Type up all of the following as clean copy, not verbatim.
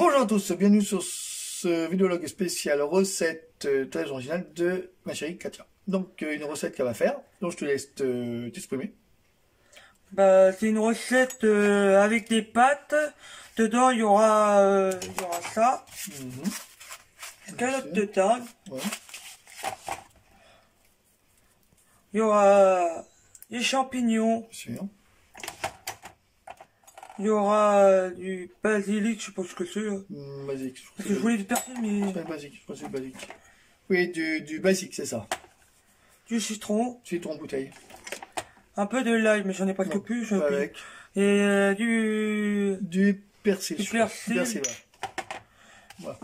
Bonjour à tous, bienvenue sur ce vidéologue spécial recette très originale de ma chérie Katia. Donc une recette qu'elle va faire, donc je te laisse t'exprimer. Bah, c'est une recette avec des pâtes. Dedans, il y aura ça. Calotte de dinde. Ouais. Il y aura des champignons. Sûr. Il y aura du basilic, je sais pas ce que c'est. Basique. Parce que je voulais du persil, mais... C'est basique, je crois que c'est basique. Oui, du basique, c'est ça. Du citron. Citron en bouteille. Un peu de l'ail, mais j'en ai pas que plus. Pas avec. Et Du persil. Du persil. Persil, voilà.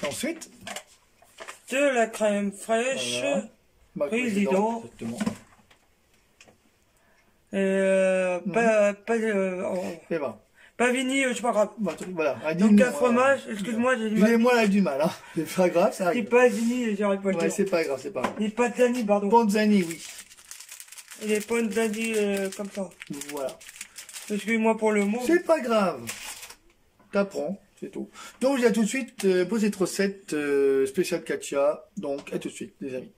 Ensuite, de la crème fraîche. voilà. Président. Exactement. Et Et ben. pas vanille, c'est pas grave. Voilà. Donc un fromage, excuse-moi, j'ai du mal. Excusez-moi, elle a du mal, hein. C'est pas grave, ça C'est arrive. pas vanille, j'arrive pas à le Ouais, dire. c'est pas grave, c'est pas grave. Les panzani, pardon. Panzani, oui. Et les panzani comme ça. Voilà. Excuse-moi pour le mot. C'est pas grave. T'apprends, c'est tout. Donc, je vais tout de suite pour cette recette spéciale Katia. Donc, à tout de suite, les amis.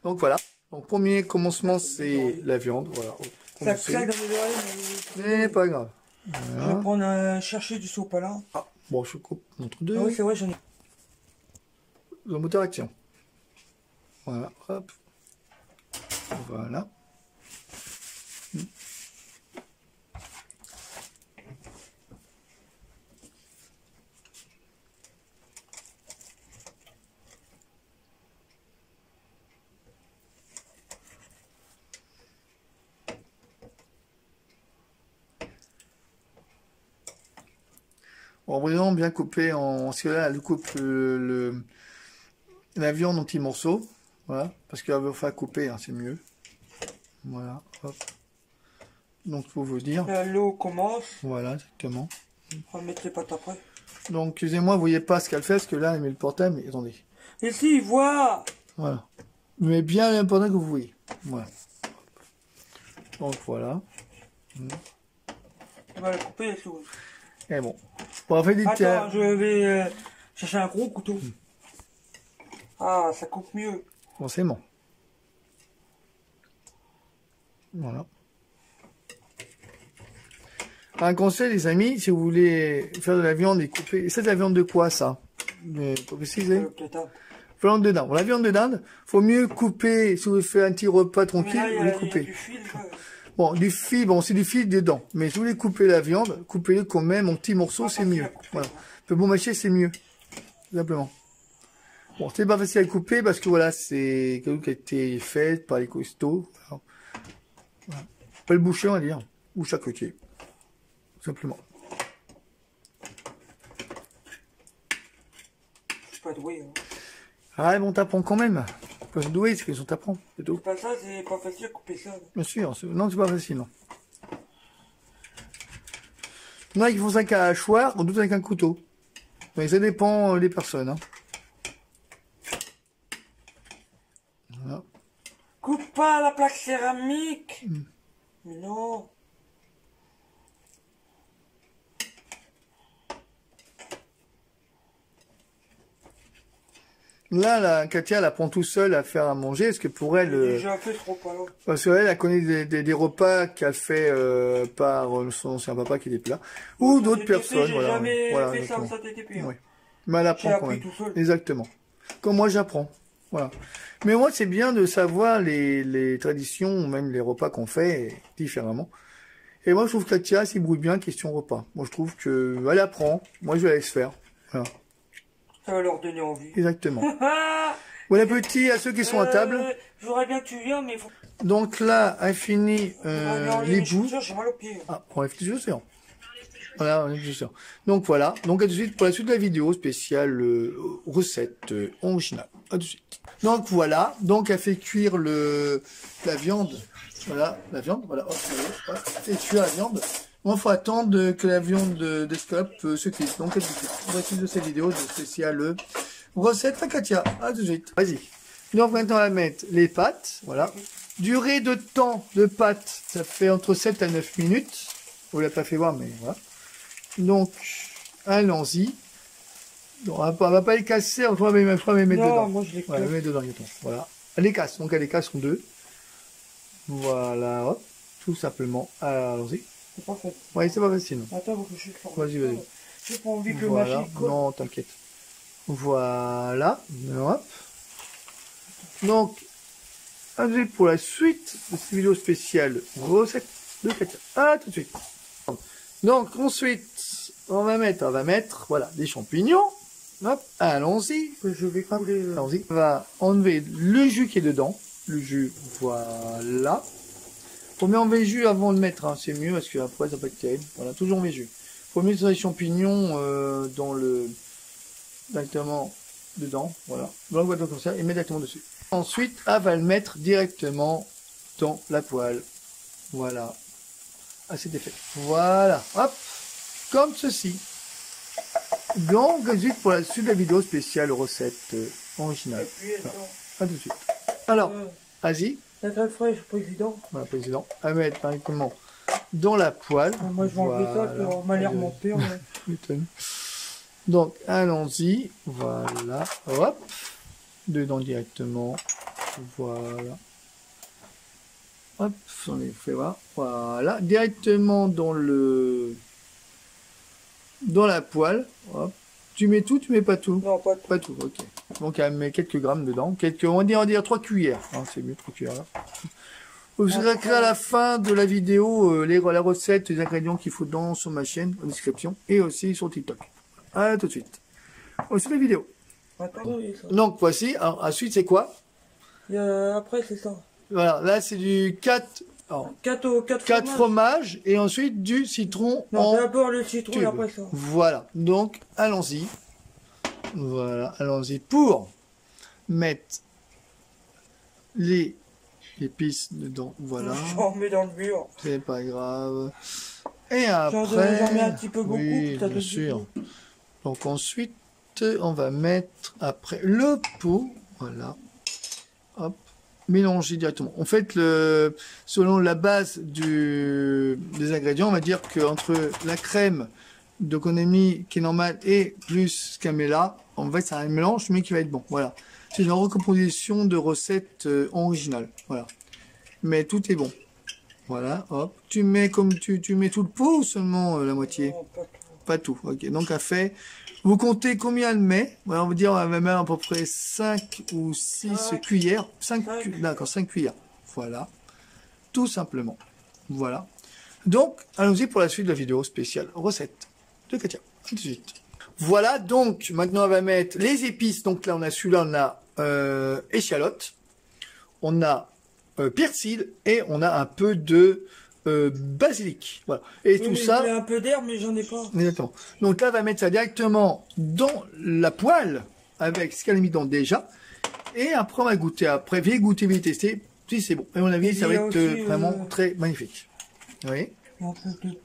Donc, voilà. Donc, premier commencement, c'est la viande. Voilà. Ça claque dans les oreilles. C'est pas grave. Je Voilà. vais prendre chercher du sopalin. Ah, bon, je coupe entre deux. Ah oui, c'est vrai, j'en ai. Le moteur action. Voilà, hop. Voilà. Bon, vraiment bien coupé en... Parce que là, elle coupe la viande en petits morceaux. Voilà. Parce qu'elle va faire couper, hein, c'est mieux. Voilà. Hop. Donc, pour vous dire. L'eau commence. Voilà, exactement. On va mettre les pâtes après. Donc, excusez-moi, vous voyez pas ce qu'elle fait, parce que là, elle met le portable, mais attendez. Et si, voit. Voilà. Mais bien l'important que vous voyez. Voilà. Donc, voilà. On va la couper les choses. Et bon. On va faire des Attends, je vais chercher un gros couteau. Ah, ça coupe mieux. Bon, c'est bon. Voilà. Un conseil, les amis, si vous voulez faire de la viande et couper... C'est de la viande de quoi, ça? Pour préciser. Viande de dinde. Bon, la viande de dinde, faut mieux couper, si vous faites un petit repas tranquille, vous les coupez. Bon, du fil, bon, c'est du fil dedans. Mais si vous voulez couper la viande, coupez-le quand même en petits morceaux, c'est mieux. Voilà. Le bon mâcher, c'est mieux. Tout simplement. Bon, c'est pas facile à couper parce que voilà, c'est quelque chose qui a été fait par les costauds. Voilà. Pas le boucher, on va dire. Ou chaque côté. Tout simplement. Je suis pas doué. Hein. Ah, bon, t'apprends quand même. Pas doué, c'est qu'ils t'apprend. C'est tout. C'est pas ça, c'est pas facile à couper ça. Bien sûr. Non, c'est pas facile, non. Il y en a qui font ça avec un hachoir, d'autres avec un couteau. Mais ça dépend des personnes, hein. Voilà. Coupe pas la plaque céramique. Mais non. Là, la Katia, elle apprend tout seule à faire à manger, parce que pour elle... déjà fait trop pas là. Parce qu'elle, elle connaît des repas qu'elle fait par son ancien papa qui était là, ou d'autres personnes, j'ai voilà. jamais Voilà, fait ça exactement. sans TTP. Oui. Mais elle apprend quand même. Tout seul. Exactement. Comme moi, j'apprends. Voilà. Mais moi, c'est bien de savoir les traditions, ou même les repas qu'on fait différemment. Et moi, je trouve que Katia s'y brouille bien question repas. Moi, je trouve que elle apprend. Moi, je la laisse faire. Voilà. Ça va leur donner envie. Exactement. Bon appétit à ceux qui sont à table. J'aurais bien que tu viennes, mais il faut... Donc là, a fini les bouts. J'ai mal aux pieds. Ah, on lève les chaussures. Voilà, on lève les chaussures. Donc voilà. Donc à tout de suite pour la suite de la vidéo spéciale recette originale. À tout de suite. Donc voilà. Donc elle fait cuire la viande. Voilà, la viande. Voilà. Hop, voilà. Elle fait cuire la viande. Bon, il faut attendre que la viande d'escalope se cuise. Donc à tout de suite. Pour la suite de cette vidéo spéciale recette à Katia. À tout de suite. Vas-y. Donc maintenant on va mettre les pâtes, voilà. Durée de temps de pâte, ça fait entre 7 à 9 minutes. On ne l'a pas fait voir, mais voilà. Donc, allons-y. On va pas les casser, on va les mettre dedans. Moi je les voilà, mettre dedans, voilà. Elle les casse, donc elle les casse en deux. Voilà, hop, tout simplement. Allons-y. C'est pas facile. Oui, c'est pas facile. Attends, je suis fort. Vas-y, vas-y. J'ai pas envie que voilà. le machin colle. Non, t'inquiète. Voilà, hop. Donc, allez pour la suite de cette vidéo spéciale recette de Katia. À tout de suite. Donc ensuite, on va mettre, voilà, des champignons. Hop, allons-y. Je vais couler. Allons-y. On va enlever le jus qui est dedans. Le jus, voilà. Faut mieux enlever le jus avant de mettre, hein. C'est mieux parce que après ça peut être terrible. Voilà, toujours enlever le jus. Faut mettre les champignons dans le directement dedans, voilà. Donc on va comme ça et mettre directement dessus. Ensuite, on va le mettre directement dans la poêle. Voilà. À cet effet. Voilà. Hop. Comme ceci. Donc, ensuite, pour la suite de la vidéo spéciale recette originale. Voilà. À tout de suite. Alors, vas-y. La crème fraîche, président. Voilà, président. À mettre directement dans la poêle. Moi, je vais enlever ça, on m'a l'air mon père. Donc, allons-y. Voilà. Hop. Dedans directement. Voilà. Hop, on les fait voir. Voilà. Directement dans la poêle. Hop. Tu mets tout, tu mets pas tout? Non, pas tout. Pas tout, ok. Donc, elle met quelques grammes dedans. On va dire 3 cuillères. Hein, c'est mieux, 3 cuillères là. Vous verrez à la fin de la vidéo la recette, les ingrédients qu'il faut dans sur ma chaîne, en description, et aussi sur TikTok. À tout de suite. Aussi la vidéo. Donc voici, alors ensuite c'est quoi? Après c'est ça. Voilà, là c'est du 4 fromages et ensuite du citron non, d'abord le citron tube. Et après ça. Voilà, donc allons-y. Voilà, allons-y pour mettre les épices dedans. Voilà. J'en mets dans le mur. C'est pas grave. Et après, j'en mets un petit peu beaucoup. Oui, bien sûr. Donc ensuite, on va mettre après le pot. Voilà. Hop. Mélanger directement. En fait, selon la base des ingrédients, on va dire qu'entre la crème de Konami qui est normale et plus ce qu'elle met là, en fait, c'est un mélange mais qui va être bon. Voilà. C'est une recomposition de recettes originales. Voilà. Mais tout est bon. Voilà, hop. Tu mets comme tu mets tout le pot ou seulement la moitié? Non, pas tout. Ok, donc elle fait. Vous comptez combien elle met? Voilà, on va dire, elle va mettre à peu près 5 ou 6 cuillères. 5 cuillères. Voilà. Tout simplement. Voilà. Donc, allons-y pour la suite de la vidéo spéciale recette de Katia. Tout de suite. Voilà, donc, maintenant, on va mettre les épices. Donc là, on a celui-là, on a échalote. On a persil et on a un peu de basilic. Voilà. Et oui, tout ça. J'ai un peu d'air, mais j'en ai pas. Exactement. Donc là, on va mettre ça directement dans la poêle avec ce qu'elle a mis dedans déjà. Et après, on va goûter. Après, vite goûter, vite tester. Si c'est bon. Et à mon avis, ça va être aussi, vraiment très magnifique. Oui.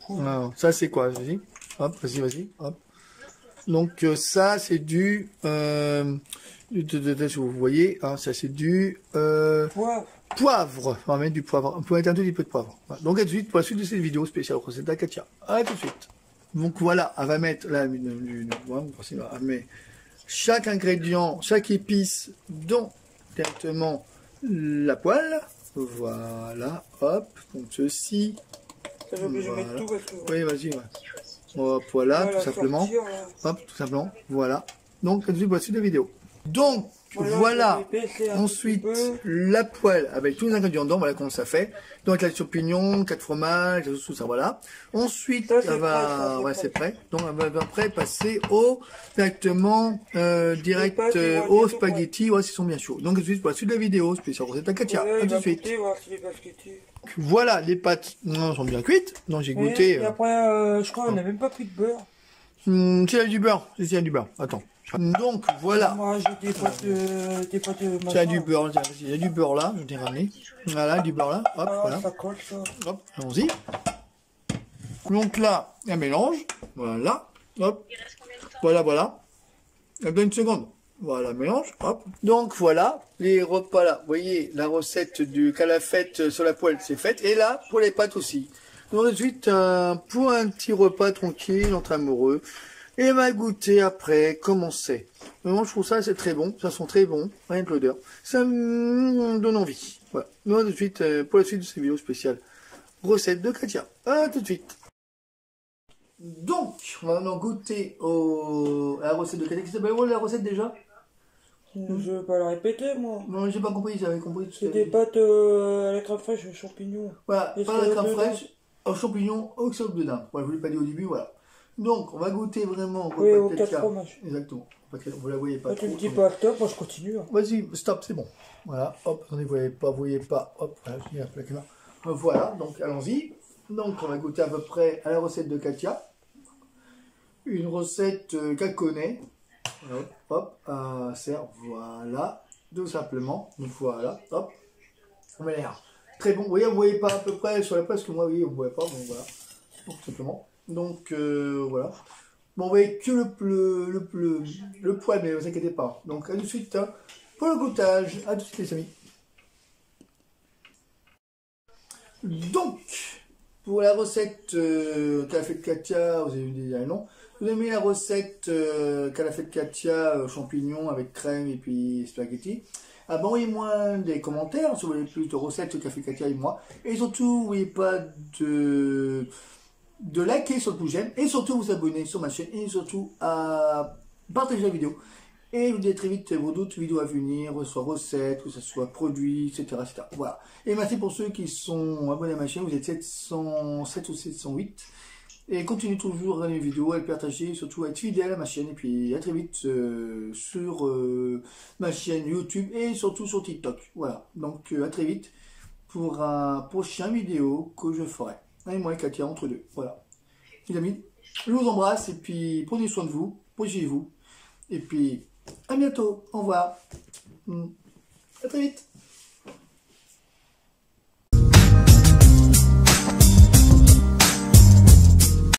Alors, ça, c'est quoi? Vas-y. Hop, vas-y. Hop. Donc ça, c'est du. Vous voyez, hein, ça c'est du poivre. On va mettre du poivre. On peut mettre un tout petit peu de poivre. Voilà. Donc à tout de suite pour la suite de cette vidéo spéciale recette d'Akatia. À tout de suite. Donc voilà, on va mettre là, on met chaque ingrédient, chaque épice dans directement la poêle. Voilà, hop, comme ceci. Ça veut que je mette tout parce que... Oui, vas-y. Ouais. Hop, voilà, tout simplement. Hop, tout simplement. Voilà. Donc, à tout de suite pour la suite de la vidéo. Donc, voilà, ensuite, la poêle avec tous les ingrédients dedans, voilà comment ça fait. Donc, la champignons, 4 fromages, tout ça, voilà. Ensuite, ça va, ouais, c'est prêt. Donc, on va après passer directement, aux spaghettis, ouais, s'ils sont bien chauds. Donc, à tout de suite pour la suite de la vidéo, spécial recette Katia. À tout de suite. Voilà, les pâtes sont bien cuites. Donc, j'ai goûté. Et après, je crois qu'on n'a même pas pris de beurre. C'est du beurre. C'est du beurre. Attends. Donc voilà. Moi j'ai des pâtes il y a du beurre, il y a du beurre là, je t'ai ramené. Voilà, du beurre là. Hop, voilà. Ça colle, ça. Hop, allons-y. Donc là, un mélange. Voilà. Hop. Voilà. Donne une seconde. Voilà, mélange, hop. Donc voilà, les repas là, vous voyez, la recette du calafette sur la poêle, c'est faite. Et là, pour les pâtes aussi. Donc ensuite, pour un petit repas tranquille entre amoureux. Et va goûter après comment c'est. Vraiment, je trouve ça, c'est très bon. Ça sent très bon, rien que l'odeur. Ça me donne envie. Voilà. Nous, tout de suite, pour la suite de cette vidéo spéciale, recette de Katia. À tout de suite. Donc, on va maintenant goûter à la recette de Katia. Qui s'appelle la recette déjà? Je vais pas la répéter, moi. Non, j'ai pas compris, j'avais compris. C'est des pâtes à la crème fraîche aux champignons. Voilà, pâtes à la crème fraîche aux champignons au sirop de dinde. Voilà, je vous l'ai pas dit au début, voilà. Donc, on va goûter vraiment. Oui, au 4 fromages. Exactement. Vous la voyez pas. Tu me dis pas stop, moi je continue. Hein. Vas-y, stop, c'est bon. Voilà, hop, attendez, vous voyez pas, hop, voilà, je la caméra. Voilà, donc allons-y. Donc, on va goûter à peu près à la recette de Katia. Une recette qu'elle connaît. Hop, hop, à serre, voilà, tout simplement. Donc voilà, hop. On va l'air très bon. Vous voyez pas à peu près sur la place que moi, vous voyez, on ne voit pas, bon voilà. Donc, tout simplement. Donc voilà. Bon, vous voyez que le poil, mais ne vous inquiétez pas. Donc à tout de suite hein, pour le goûtage. À tout de suite les amis. Donc, pour la recette qu'a fait Katia, vous avez vu déjà le nom. Vous avez mis la recette qu'a fait Katia, champignons avec crème et puis spaghetti. Ah ben, envoyez-moi des commentaires si vous voulez plus de recettes qu'a fait Katia et moi. Et surtout, n'oubliez pas de liker sur le pouce j'aime et surtout vous abonner sur ma chaîne et surtout à partager la vidéo. Et vous dites très vite vos d'autres vidéos à venir, soit recettes, que ce soit produits, etc., etc. Voilà. Et merci pour ceux qui sont abonnés à ma chaîne, vous êtes 707 ou 708. Et continuez toujours à les vidéos, à les partager, surtout à être fidèle à ma chaîne. Et puis à très vite sur ma chaîne YouTube et surtout sur TikTok. Voilà. Donc à très vite pour un prochain vidéo que je ferai. Et moi et Katia entre deux. Voilà. Les amis, je vous embrasse et puis prenez soin de vous, protégez-vous. Et puis à bientôt. Au revoir. À très vite.